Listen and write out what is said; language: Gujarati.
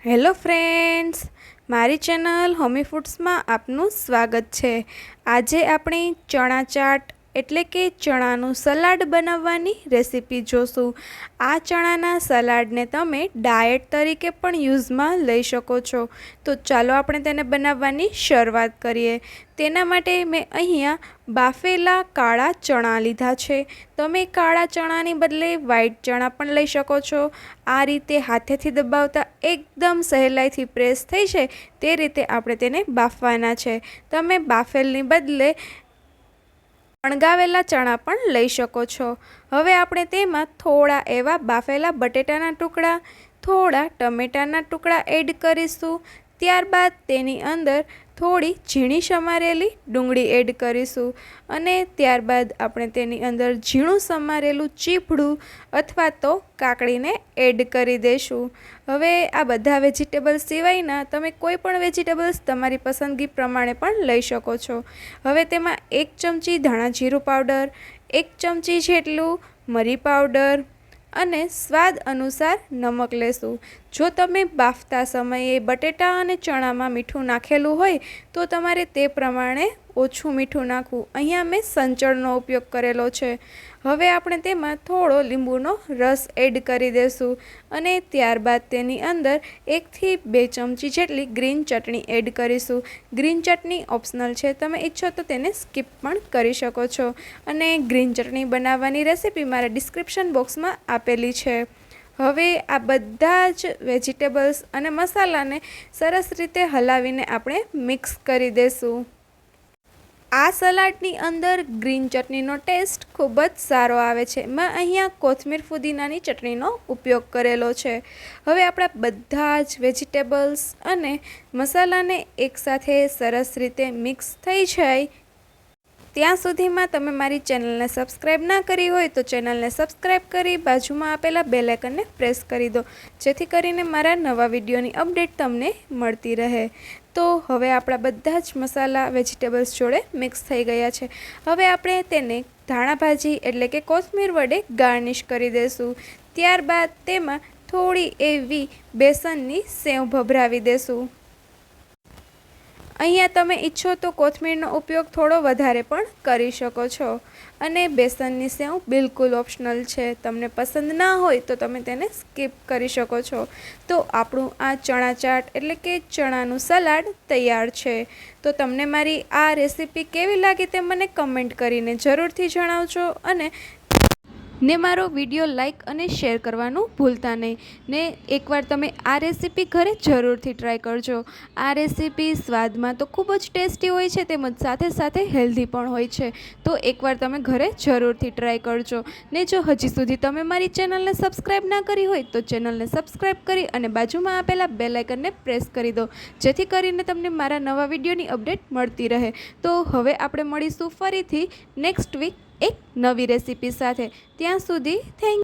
હેલો ફ્રેન્ડ્સ, મારી ચેનલ હોમી ફૂડ્સમાં આપનું સ્વાગત છે। આજે આપણે ચણા ચાટ એટલે કે ચણાનું સલાડ બનાવવાની રેસીપી જોશું। આ ચણાના સલાડને તમે ડાયટ તરીકે પણ યુઝમાં લઈ શકો છો। તો ચાલો આપણે તેને બનાવવાની શરૂઆત કરીએ। તેના માટે મેં અહીંયા બાફેલા કાળા ચણા લીધા છે। તમે કાળા ચણાની બદલે વ્હાઈટ ચણા પણ લઈ શકો છો। આ રીતે હાથેથી દબાવતા એકદમ સહેલાઈથી પ્રેસ થઈ જાય તે રીતે આપણે તેને બાફવાના છે। તમે બાફેલની બદલે વણગાવેલા ચણા પણ લઈ શકો છો। હવે આપણે તેમાં થોડા એવા બાફેલા બટેટાના ટુકડા, થોડા ટમેટાના ટુકડા એડ કરીશું। ત્યારબાદ તેની અંદર થોડી ઝીણી સમારેલી ડુંગળી એડ કરીશું અને ત્યારબાદ આપણે તેની અંદર ઝીણું સમારેલું ચીભડું અથવા તો કાકડીને એડ કરી દઈશું। હવે આ બધા વેજીટેબલ્સ સિવાયના તમે કોઈ પણ વેજીટેબલ્સ તમારી પસંદગી પ્રમાણે પણ લઈ શકો છો। હવે તેમાં 1 ચમચી ધાણા જીરું પાવડર, 1 ચમચી જેટલું મરી પાવડર અને સ્વાદ અનુસાર નમક લેશું। જો તમે બાફતા સમયે બટેટા અને ચણામાં મીઠું નાખેલું હોય તો તમારે તે પ્રમાણે ઓછું મીઠું નાખવું। અહીંયા મેં સંચળનો ઉપયોગ કરેલો છે। હવે આપણે તેમાં થોડો લીંબુનો રસ એડ કરી દઈશું અને ત્યારબાદ તેની અંદર 1 થી 2 ચમચી જેટલી ગ્રીન ચટણી એડ કરીશું। ગ્રીન ચટણી ઓપ્શનલ છે, તમે ઈચ્છો તો તેને સ્કીપ પણ કરી શકો છો અને ગ્રીન ચટણી બનાવવાની રેસીપી મારા ડિસ્ક્રિપ્શન બોક્સમાં આપેલી છે। હવે આ બધા જ વેજીટેબલ્સ અને મસાલાને સરસ રીતે હલાવીને આપણે મિક્સ કરી દઈશું। આ સલાડની અંદર ગ્રીન ચટણીનો ટેસ્ટ ખૂબ જ સારો આવે છે। મેં અહીંયા કોથમીર ફુદીનાની ચટણીનો ઉપયોગ કરેલો છે। હવે આપણા બધા જ વેજીટેબલ્સ અને મસાલાને એકસાથે સરસ રીતે મિક્સ થઈ જાય ત્યાં સુધીમાં તમે મારી ચેનલને સબસ્ક્રાઈબ ના કરી હોય તો ચેનલને સબસ્ક્રાઈબ કરી બાજુમાં આપેલા બેલ આઇકનને પ્રેસ કરી દો, જેથી કરીને મારા નવા વિડીયોની અપડેટ તમને મળતી રહે। તો હવે આપણા બધા જ મસાલા વેજીટેબલ્સ જોડે મિક્સ થઈ ગયા છે। હવે આપણે તેને ધાણા ભાજી એટલે કે કોથમીર વડે ગાર્નિશ કરી દઈશું। ત્યારબાદ તેમાં થોડી એવી બેસનની સેવ ભભરાવી દઈશું। અહીંયા તમે ઈચ્છો તો કોથમીરનો ઉપયોગ થોડો વધારે પણ કરી શકો છો અને બેસનની સેવ બિલકુલ ઓપ્શનલ છે, તમને પસંદ ના હોય તો તમે તેને સ્કીપ કરી શકો છો। તો આપણું આ ચણા ચાટ એટલે કે ચણાનું સલાડ તૈયાર છે। તો તમને મારી આ રેસીપી કેવી લાગી તે મને કમેન્ટ કરીને જરૂરથી જણાવજો અને મારો વિડીયો લાઈક અને શેર કરવાનું ભૂલતા નહીં ને એકવાર તમે આ રેસીપી ઘરે જરૂરથી ટ્રાય કરજો। આ રેસીપી સ્વાદમાં તો ખૂબ જ ટેસ્ટી હોય છે તેમજ સાથે સાથે હેલ્ધી પણ હોય છે। તો એકવાર તમે ઘરે જરૂરથી ટ્રાય કરજો ને જો હજી સુધી તમે મારી ચેનલને સબસ્ક્રાઈબ ના કરી હોય તો ચેનલને સબસ્ક્રાઈબ કરી અને બાજુમાં આપેલા બેલ આઇકનને પ્રેસ કરી દો, જેથી કરીને તમને મારા નવા વિડીયોની અપડેટ મળતી રહે। તો હવે આપણે મળીશું ફરીથી નેક્સ્ટ વીક એક નવી રેસીપી સાથે। ત્યાં સુધી થેન્ક